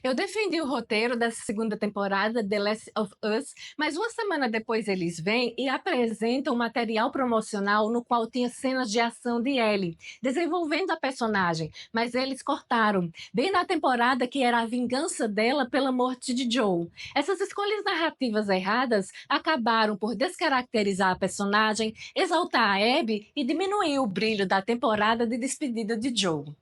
Eu defendi o roteiro dessa segunda temporada, The Last of Us, mas uma semana depois eles vêm e apresentam material promocional no qual tinha cenas de ação de Ellie, desenvolvendo a personagem, mas eles cortaram, bem na temporada que era a vingança dela pela morte de Joel. Essas escolhas narrativas erradas acabaram por descaracterizar a personagem, exaltar a Abby e diminuir o brilho da temporada de despedida de Joel.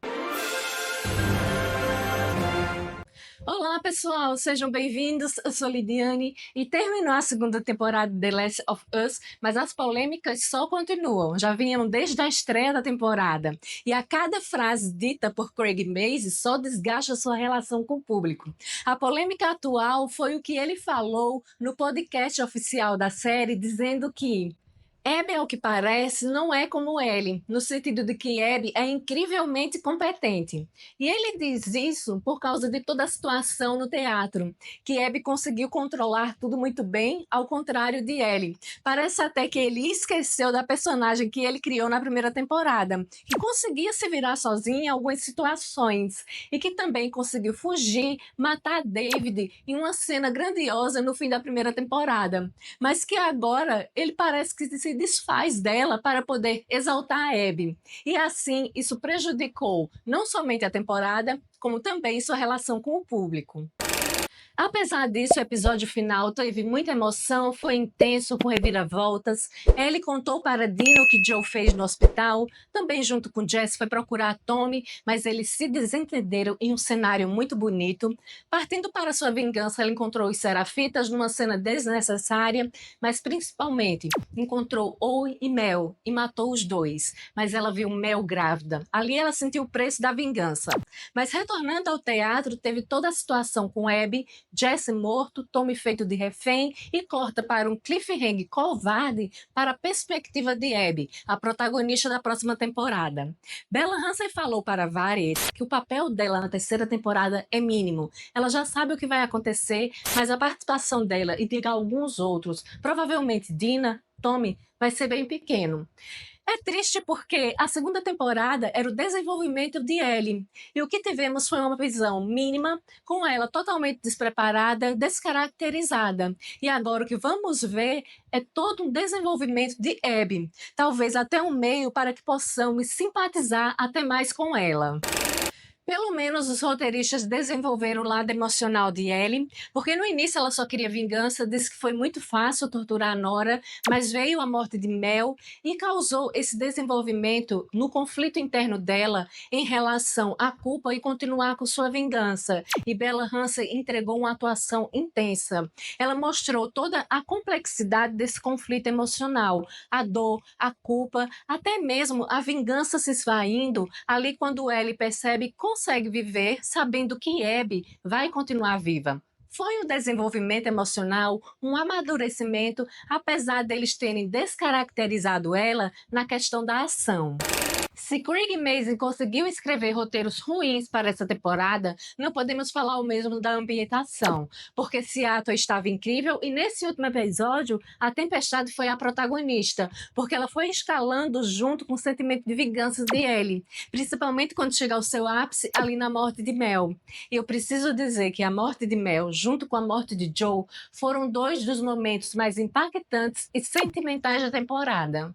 Olá, pessoal, sejam bem-vindos. Eu sou Lidiane e terminou a segunda temporada de The Last of Us, mas as polêmicas só continuam. Já vinham desde a estreia da temporada. E a cada frase dita por Craig Mazin só desgasta sua relação com o público. A polêmica atual foi o que ele falou no podcast oficial da série, dizendo que Abby, ao que parece, não é como Ellie, no sentido de que Abby é incrivelmente competente. E ele diz isso por causa de toda a situação no teatro, que Abby conseguiu controlar tudo muito bem, ao contrário de Ellie. Parece até que ele esqueceu da personagem que ele criou na primeira temporada, que conseguia se virar sozinha em algumas situações, e que também conseguiu fugir, matar David em uma cena grandiosa no fim da primeira temporada, mas que agora ele parece que se desfaz dela para poder exaltar a Abby. E assim, isso prejudicou não somente a temporada, como também sua relação com o público. Apesar disso, o episódio final teve muita emoção, foi intenso, com reviravoltas. Ellie contou para Dina o que Joe fez no hospital. Também, junto com Jess, foi procurar Tommy, mas eles se desentenderam em um cenário muito bonito. Partindo para sua vingança, ela encontrou os Serafitas numa cena desnecessária, mas principalmente encontrou Owen e Mel e matou os dois. Mas ela viu Mel grávida. Ali ela sentiu o preço da vingança. Mas retornando ao teatro, teve toda a situação com Abby, Jesse morto, Tommy feito de refém e corta para um cliffhanger covarde para a perspectiva de Abby, a protagonista da próxima temporada. Bella Ramsey falou para Variety que o papel dela na terceira temporada é mínimo. Ela já sabe o que vai acontecer, mas a participação dela e de alguns outros, provavelmente Dina, Tommy, vai ser bem pequeno. É triste porque a segunda temporada era o desenvolvimento de Ellie, e o que tivemos foi uma visão mínima, com ela totalmente despreparada, descaracterizada. E agora o que vamos ver é todo um desenvolvimento de Abby, talvez até um meio para que possamos simpatizar até mais com ela. Pelo menos os roteiristas desenvolveram o lado emocional de Ellie, porque no início ela só queria vingança, disse que foi muito fácil torturar a Nora, mas veio a morte de Mel e causou esse desenvolvimento no conflito interno dela em relação à culpa e continuar com sua vingança. E Bella Ramsey entregou uma atuação intensa. Ela mostrou toda a complexidade desse conflito emocional, a dor, a culpa, até mesmo a vingança se esvaindo ali quando Ellie percebe consegue viver sabendo que Abby vai continuar viva. Foi um desenvolvimento emocional, um amadurecimento, apesar deles terem descaracterizado ela na questão da ação. Se Craig Mazin conseguiu escrever roteiros ruins para essa temporada, não podemos falar o mesmo da ambientação, porque Seattle estava incrível e nesse último episódio a Tempestade foi a protagonista, porque ela foi escalando junto com o sentimento de vingança de Ellie, principalmente quando chega ao seu ápice ali na morte de Mel. E eu preciso dizer que a morte de Mel, junto com a morte de Joe, foram dois dos momentos mais impactantes e sentimentais da temporada.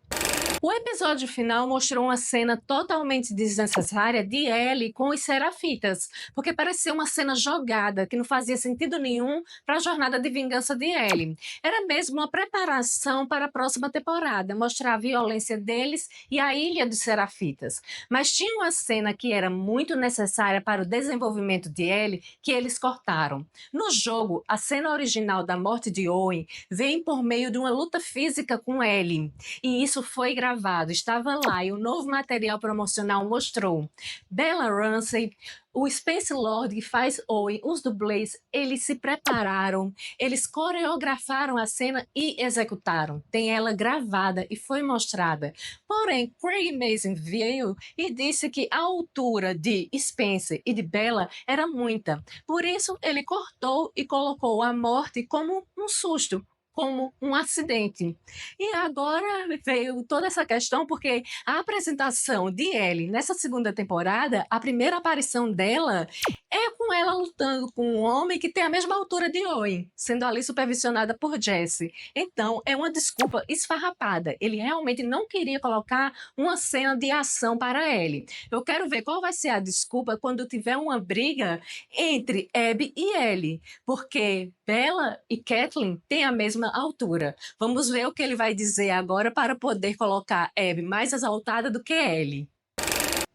O episódio final mostrou uma cena totalmente desnecessária de Ellie com os Serafitas, porque parecia uma cena jogada que não fazia sentido nenhum para a jornada de vingança de Ellie. Era mesmo uma preparação para a próxima temporada, mostrar a violência deles e a ilha dos Serafitas. Mas tinha uma cena que era muito necessária para o desenvolvimento de Ellie que eles cortaram. No jogo, a cena original da morte de Owen vem por meio de uma luta física com Ellie, e isso foi gravado, estava lá e o novo material promocional mostrou. Bella Ramsey, o Spence Lord que faz Owen, os dublês, eles se prepararam, eles coreografaram a cena e executaram. Tem ela gravada e foi mostrada. Porém, Craig Mazin veio e disse que a altura de Spence e de Bella era muita. Por isso, ele cortou e colocou a morte como um susto, como um acidente. E agora veio toda essa questão porque a apresentação de Ellie nessa segunda temporada, a primeira aparição dela é com ela lutando com um homem que tem a mesma altura de Owen, sendo ali supervisionada por Jesse. Então, é uma desculpa esfarrapada. Ele realmente não queria colocar uma cena de ação para Ellie. Eu quero ver qual vai ser a desculpa quando tiver uma briga entre Abby e Ellie, porque Bella e Catelyn têm a mesma altura. Vamos ver o que ele vai dizer agora para poder colocar Abby mais exaltada do que Ellie.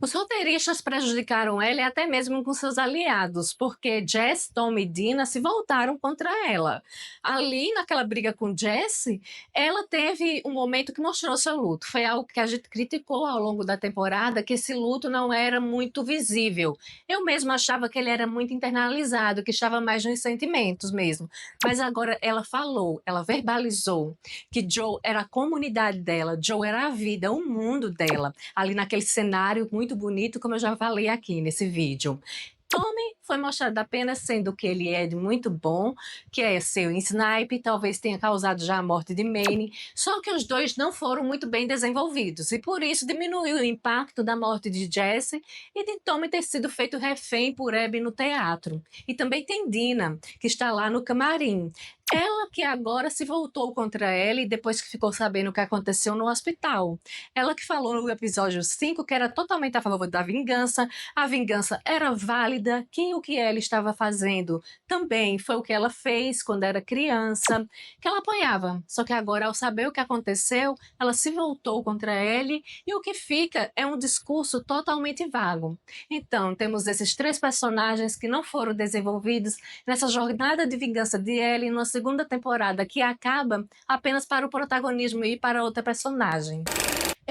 Os roteiristas prejudicaram ela e até mesmo com seus aliados, porque Jess, Tom e Dina se voltaram contra ela. Ali, naquela briga com Jesse, ela teve um momento que mostrou seu luto. Foi algo que a gente criticou ao longo da temporada, que esse luto não era muito visível. Eu mesma achava que ele era muito internalizado, que estava mais nos sentimentos mesmo. Mas agora ela falou, ela verbalizou que Joe era a comunidade dela, Joe era a vida, o mundo dela, ali naquele cenário muito bonito, como eu já falei aqui nesse vídeo. Tommy foi mostrado apenas sendo o que ele é de muito bom, que é ser um snipe, talvez tenha causado já a morte de Manny, só que os dois não foram muito bem desenvolvidos, e por isso diminuiu o impacto da morte de Jesse e de Tommy ter sido feito refém por Abby no teatro. E também tem Dina, que está lá no camarim. Ela que agora se voltou contra Ellie depois que ficou sabendo o que aconteceu no hospital. Ela que falou no episódio 5 que era totalmente a favor da vingança, a vingança era válida, que o que Ellie estava fazendo também foi o que ela fez quando era criança, que ela apoiava. Só que agora, ao saber o que aconteceu, ela se voltou contra Ellie e o que fica é um discurso totalmente vago. Então, temos esses três personagens que não foram desenvolvidos nessa jornada de vingança de Ellie numa segunda temporada que acaba apenas para o protagonismo e para outra personagem.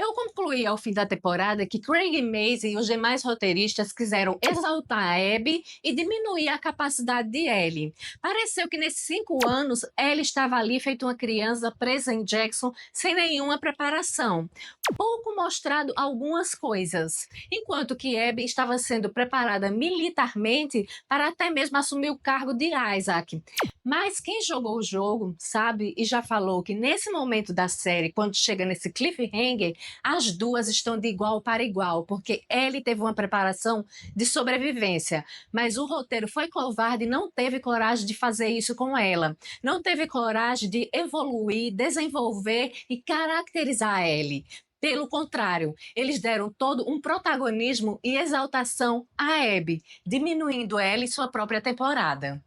Eu concluí ao fim da temporada que Craig Mazin e os demais roteiristas quiseram exaltar a Abby e diminuir a capacidade de Ellie. Pareceu que nesses 5 anos, Ellie estava ali feito uma criança presa em Jackson sem nenhuma preparação. Pouco mostrado algumas coisas, enquanto que Abby estava sendo preparada militarmente para até mesmo assumir o cargo de Isaac. Mas quem jogou o jogo sabe e já falou que nesse momento da série, quando chega nesse cliffhanger, as duas estão de igual para igual, porque Ellie teve uma preparação de sobrevivência, mas o roteiro foi covarde e não teve coragem de fazer isso com ela. Não teve coragem de evoluir, desenvolver e caracterizar a Ellie. Pelo contrário, eles deram todo um protagonismo e exaltação a Abby, diminuindo ela em sua própria temporada.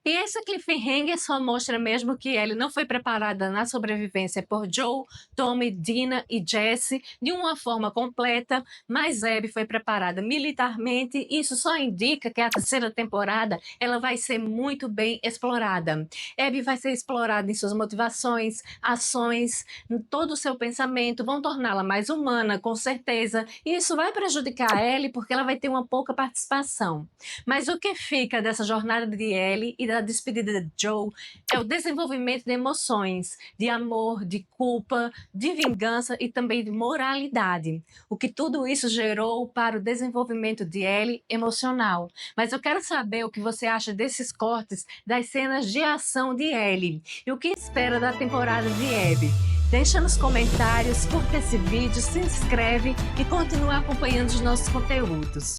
E esse cliffhanger só mostra mesmo que Ellie não foi preparada na sobrevivência por Joe, Tommy, Dina e Jesse de uma forma completa, mas Abby foi preparada militarmente. Isso só indica que a terceira temporada ela vai ser muito bem explorada. Abby vai ser explorada em suas motivações, ações, em todo o seu pensamento, vão torná-la mais humana, com certeza. E isso vai prejudicar a Ellie porque ela vai ter uma pouca participação. Mas o que fica dessa jornada de Ellie e da despedida de Joe é o desenvolvimento de emoções, de amor, de culpa, de vingança e também de moralidade. O que tudo isso gerou para o desenvolvimento de Ellie emocional. Mas eu quero saber o que você acha desses cortes das cenas de ação de Ellie e o que espera da temporada de Abby. Deixa nos comentários, curta esse vídeo, se inscreve e continua acompanhando os nossos conteúdos.